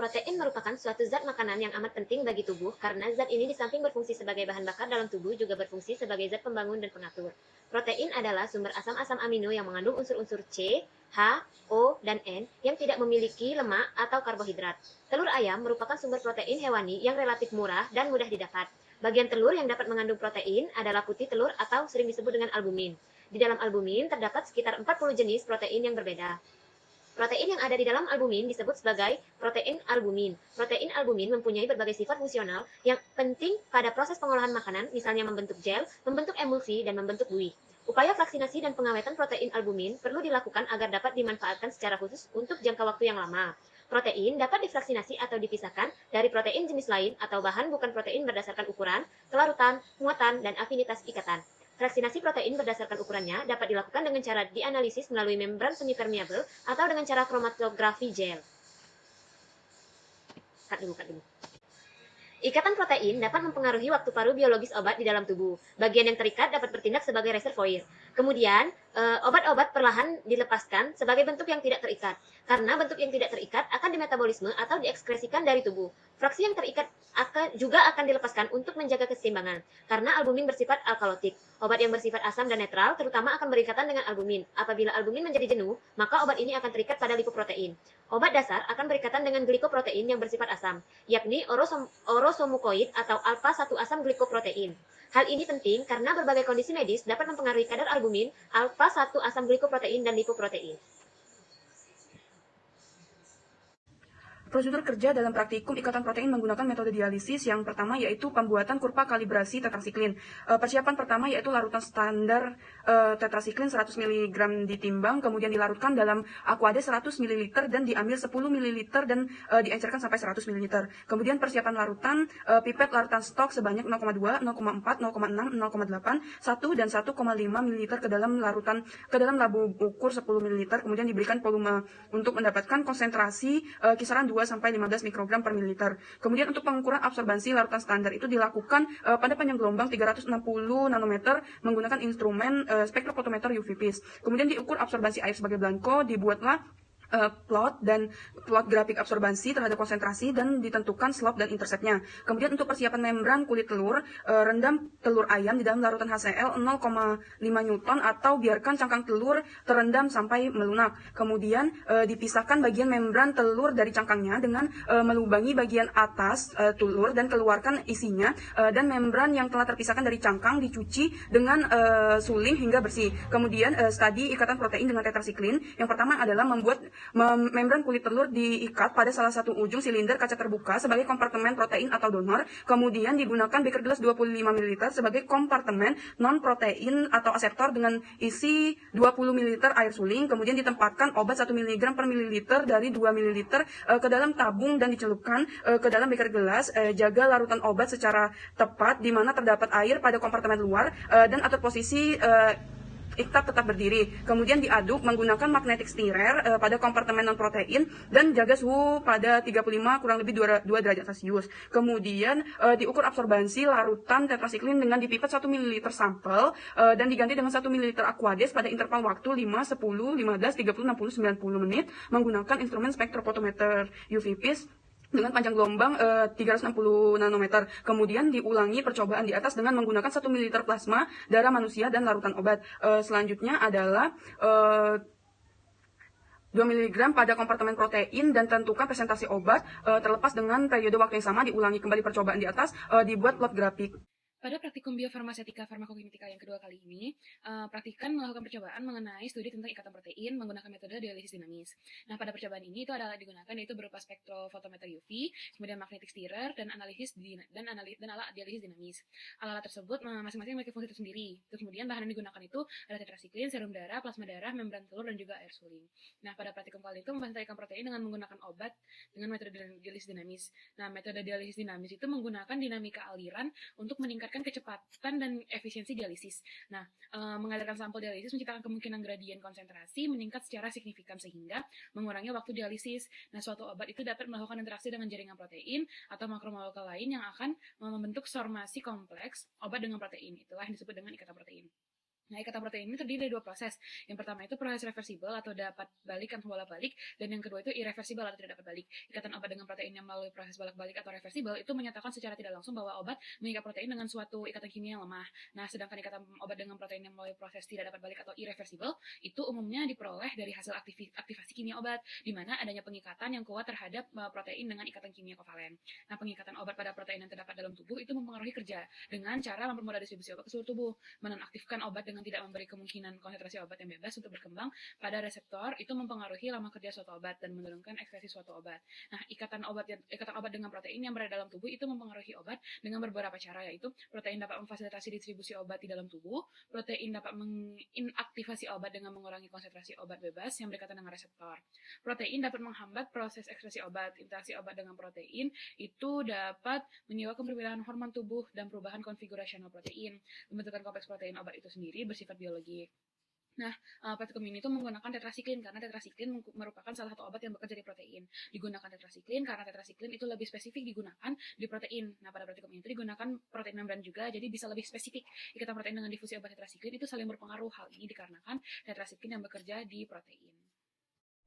Protein merupakan suatu zat makanan yang amat penting bagi tubuh karena zat ini di samping berfungsi sebagai bahan bakar dalam tubuh juga berfungsi sebagai zat pembangun dan pengatur. Protein adalah sumber asam-asam amino yang mengandung unsur-unsur C, H, O, dan N yang tidak memiliki lemak atau karbohidrat. Telur ayam merupakan sumber protein hewani yang relatif murah dan mudah didapat. Bagian telur yang dapat mengandung protein adalah putih telur atau sering disebut dengan albumin. Di dalam albumin terdapat sekitar 40 jenis protein yang berbeda. Protein yang ada di dalam albumin disebut sebagai protein albumin. Protein albumin mempunyai berbagai sifat fungsional yang penting pada proses pengolahan makanan, misalnya membentuk gel, membentuk emulsi, dan membentuk buih. Upaya vaksinasi dan pengawetan protein albumin perlu dilakukan agar dapat dimanfaatkan secara khusus untuk jangka waktu yang lama. Protein dapat divaksinasi atau dipisahkan dari protein jenis lain atau bahan bukan protein berdasarkan ukuran, kelarutan, muatan, dan afinitas ikatan. Vaksinasi protein berdasarkan ukurannya dapat dilakukan dengan cara dianalisis melalui membran semi-permeable atau dengan cara kromatografi gel. Cut dulu. Ikatan protein dapat mempengaruhi waktu paruh biologis obat di dalam tubuh. Bagian yang terikat dapat bertindak sebagai reservoir. Kemudian, obat-obat perlahan dilepaskan sebagai bentuk yang tidak terikat. Karena bentuk yang tidak terikat akan dimetabolisme atau diekskresikan dari tubuh. Fraksi yang terikat juga akan dilepaskan untuk menjaga keseimbangan. Karena albumin bersifat alkalotik. Obat yang bersifat asam dan netral terutama akan berikatan dengan albumin. Apabila albumin menjadi jenuh, maka obat ini akan terikat pada lipoprotein. Obat dasar akan berikatan dengan glikoprotein yang bersifat asam, yakni orosomukoid atau alpha-1 asam glikoprotein. Hal ini penting karena berbagai kondisi medis dapat mempengaruhi kadar albumin, alpha-1 asam glikoprotein, dan lipoprotein. Prosedur kerja dalam praktikum ikatan protein menggunakan metode dialisis yang pertama yaitu pembuatan kurva kalibrasi tetrasiklin. Persiapan pertama yaitu larutan standar tetrasiklin 100 mg ditimbang, kemudian dilarutkan dalam aquades 100 ml dan diambil 10 ml dan diencerkan sampai 100 ml. Kemudian persiapan larutan, pipet larutan stok sebanyak 0,2, 0,4, 0,6, 0,8, 1 dan 1,5 ml ke dalam labu ukur 10 ml. Kemudian diberikan volume untuk mendapatkan konsentrasi kisaran 2 sampai 15 mikrogram per mililiter. Kemudian untuk pengukuran absorbansi larutan standar itu dilakukan pada panjang gelombang 360 nanometer menggunakan instrumen spektrofotometer UV-Vis. Kemudian diukur absorbansi air sebagai blanko, dibuatlah plot grafik absorbansi terhadap konsentrasi dan ditentukan slope dan interceptnya. Kemudian untuk persiapan membran kulit telur, rendam telur ayam di dalam larutan HCl 0,5 Newton atau biarkan cangkang telur terendam sampai melunak. Kemudian dipisahkan bagian membran telur dari cangkangnya dengan melubangi bagian atas telur dan keluarkan isinya, dan membran yang telah terpisahkan dari cangkang dicuci dengan suling hingga bersih. Kemudian studi ikatan protein dengan tetrasiklin. Yang pertama adalah membuat membran kulit telur diikat pada salah satu ujung silinder kaca terbuka sebagai kompartemen protein atau donor. Kemudian digunakan beker gelas 25 ml sebagai kompartemen non-protein atau aseptor dengan isi 20 ml air suling. Kemudian ditempatkan obat 1 mg per mililiter dari 2 ml ke dalam tabung dan dicelupkan ke dalam beker gelas. Jaga larutan obat secara tepat di mana terdapat air pada kompartemen luar, dan atur posisi iktat tetap berdiri. Kemudian diaduk menggunakan magnetic stirrer pada kompartemen non-protein dan jaga suhu pada 35 kurang lebih 2 derajat Celcius. Kemudian diukur absorbansi larutan tetrasiklin dengan dipipet 1 ml sampel dan diganti dengan 1 ml aquades pada interval waktu 5, 10, 15, 30, 60, 90 menit menggunakan instrumen spektrofotometer UV-Vis dengan panjang gelombang 360 nanometer. Kemudian diulangi percobaan di atas dengan menggunakan 1 ml plasma darah manusia dan larutan obat. Selanjutnya adalah 2 mg pada kompartemen protein dan tentukan presentasi obat. Terlepas dengan periode waktu yang sama, diulangi kembali percobaan di atas, dibuat plot grafik. Pada praktikum biofarmasetika farmakokinetika yang kedua kali ini, praktikan melakukan percobaan mengenai studi tentang ikatan protein menggunakan metode dialisis dinamis. Nah, pada percobaan ini itu adalah digunakan yaitu berupa spektrofotometer UV, kemudian magnetic stirrer, dan alat dialisis dinamis. Alat-alat tersebut masing-masing memiliki fungsi tersendiri. Terus kemudian bahan yang digunakan itu ada tetrasiklin, serum darah, plasma darah, membran telur, dan juga air suling. Nah, pada praktikum kali itu membahas ikan protein dengan menggunakan obat dengan metode dialisis dinamis. Nah, metode dialisis dinamis itu menggunakan dinamika aliran untuk meningkatkan kecepatan dan efisiensi dialisis. Nah, mengalirkan sampel dialisis menciptakan kemungkinan gradien konsentrasi meningkat secara signifikan sehingga mengurangi waktu dialisis. Nah, suatu obat itu dapat melakukan interaksi dengan jaringan protein atau makromolekul lain yang akan membentuk formasi kompleks obat dengan protein. Itulah yang disebut dengan ikatan protein. Nah, ikatan protein ini terdiri dari 2 proses. Yang pertama itu proses reversibel atau dapat balik atau bolak-balik, dan yang kedua itu irreversibel atau tidak dapat balik. Ikatan obat dengan protein melalui proses balik-balik atau reversibel itu menyatakan secara tidak langsung bahwa obat mengikat protein dengan suatu ikatan kimia yang lemah. Nah, sedangkan ikatan obat dengan protein yang melalui proses tidak dapat balik atau irreversibel itu umumnya diperoleh dari hasil aktivasi kimia obat, di mana adanya pengikatan yang kuat terhadap protein dengan ikatan kimia kovalen. Nah, pengikatan obat pada protein yang terdapat dalam tubuh itu mempengaruhi kerja dengan cara mempermudah distribusi obat ke seluruh tubuh, menonaktifkan obat dengan tidak memberi kemungkinan konsentrasi obat yang bebas untuk berkembang pada reseptor, itu mempengaruhi lama kerja suatu obat dan menurunkan ekspresi suatu obat. Nah, ikatan obat dengan protein yang berada dalam tubuh itu mempengaruhi obat dengan beberapa cara, yaitu protein dapat memfasilitasi distribusi obat di dalam tubuh, protein dapat menginaktivasi obat dengan mengurangi konsentrasi obat bebas yang berkaitan dengan reseptor. Protein dapat menghambat proses ekspresi obat. Interaksi obat dengan protein itu dapat menyebabkan perbedaan hormon tubuh dan perubahan konfigurasional protein. Pembentukan kompleks protein obat itu sendiri bersifat biologi. Nah, peptidum ini itu menggunakan tetrasiklin karena tetrasiklin merupakan salah satu obat yang bekerja di protein. Digunakan tetrasiklin karena tetrasiklin itu lebih spesifik digunakan di protein. Nah, pada peptidum ini itu digunakan protein membran juga, jadi bisa lebih spesifik. Ikatan protein dengan difusi obat tetrasiklin itu saling berpengaruh. Hal ini dikarenakan tetrasiklin yang bekerja di protein.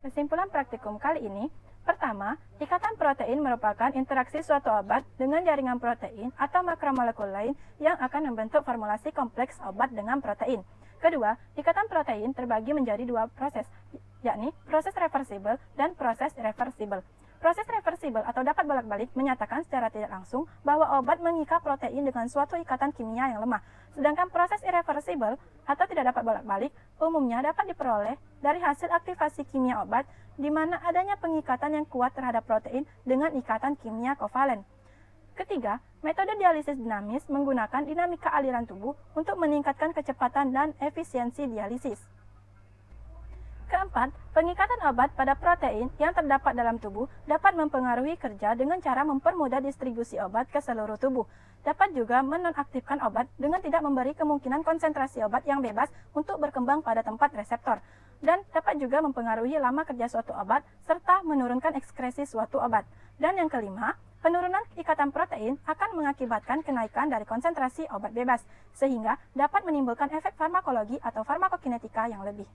Kesimpulan praktikum kali ini, pertama, ikatan protein merupakan interaksi suatu obat dengan jaringan protein atau makromolekul lain yang akan membentuk formulasi kompleks obat dengan protein. Kedua, ikatan protein terbagi menjadi dua proses, yakni proses reversibel dan proses irreversibel. Proses reversibel atau dapat bolak-balik menyatakan secara tidak langsung bahwa obat mengikat protein dengan suatu ikatan kimia yang lemah. Sedangkan proses irreversibel atau tidak dapat bolak-balik umumnya dapat diperoleh dari hasil aktivasi kimia obat di mana adanya pengikatan yang kuat terhadap protein dengan ikatan kimia kovalen. Ketiga, metode dialisis dinamis menggunakan dinamika aliran tubuh untuk meningkatkan kecepatan dan efisiensi dialisis. Keempat, pengikatan obat pada protein yang terdapat dalam tubuh dapat mempengaruhi kerja dengan cara mempermudah distribusi obat ke seluruh tubuh. Dapat juga menonaktifkan obat dengan tidak memberi kemungkinan konsentrasi obat yang bebas untuk berkembang pada tempat reseptor. Dan dapat juga mempengaruhi lama kerja suatu obat serta menurunkan ekskresi suatu obat. Dan yang kelima, penurunan ikatan protein akan mengakibatkan kenaikan dari konsentrasi obat bebas, sehingga dapat menimbulkan efek farmakologi atau farmakokinetika yang lebih.